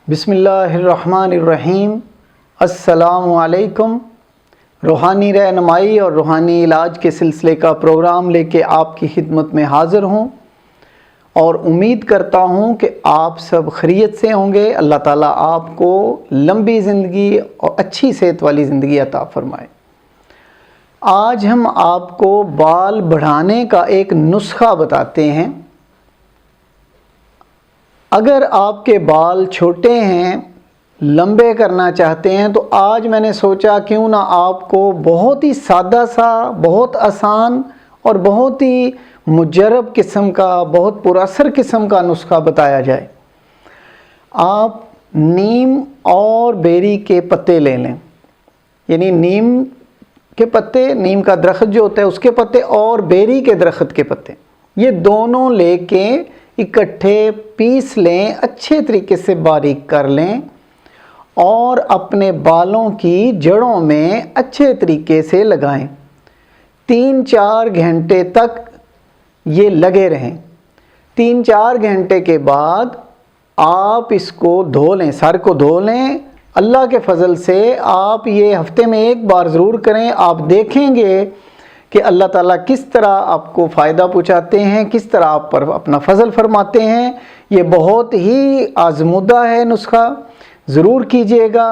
بسم اللہ الرحمن الرحیم۔ السلام علیکم۔ روحانی رہنمائی اور روحانی علاج کے سلسلے کا پروگرام لے کے آپ کی خدمت میں حاضر ہوں اور امید کرتا ہوں کہ آپ سب خیریت سے ہوں گے۔ اللہ تعالیٰ آپ کو لمبی زندگی اور اچھی صحت والی زندگی عطا فرمائے۔ آج ہم آپ کو بال بڑھانے کا ایک نسخہ بتاتے ہیں۔ اگر آپ کے بال چھوٹے ہیں، لمبے کرنا چاہتے ہیں، تو آج میں نے سوچا کیوں نہ آپ کو بہت ہی سادہ سا، بہت آسان اور بہت ہی مجرب قسم کا، بہت پر اثر قسم کا نسخہ بتایا جائے۔ آپ نیم اور بیری کے پتے لے لیں، یعنی نیم کے پتے، نیم کا درخت جو ہوتا ہے اس کے پتے اور بیری کے درخت کے پتے، یہ دونوں لے کے اکٹھے پیس لیں، اچھے طریقے سے باریک کر لیں اور اپنے بالوں کی جڑوں میں اچھے طریقے سے لگائیں۔ 3-4 گھنٹے تک یہ لگے رہیں۔ 3-4 گھنٹے کے بعد آپ اس کو دھو لیں، سر کو دھو لیں۔ اللہ کے فضل سے آپ یہ ہفتے میں ایک بار ضرور کریں۔ آپ دیکھیں گے کہ اللہ تعالیٰ کس طرح آپ کو فائدہ پہنچاتے ہیں، کس طرح آپ پر اپنا فضل فرماتے ہیں۔ یہ بہت ہی آزمودہ ہے نسخہ، ضرور کیجئے گا۔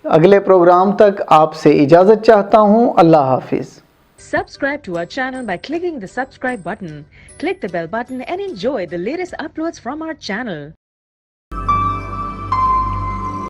اگلے پروگرام تک آپ سے اجازت چاہتا ہوں۔ اللہ حافظ۔ Subscribe to our channel by clicking the subscribe button. Click the bell button and enjoy the latest uploads from our channel.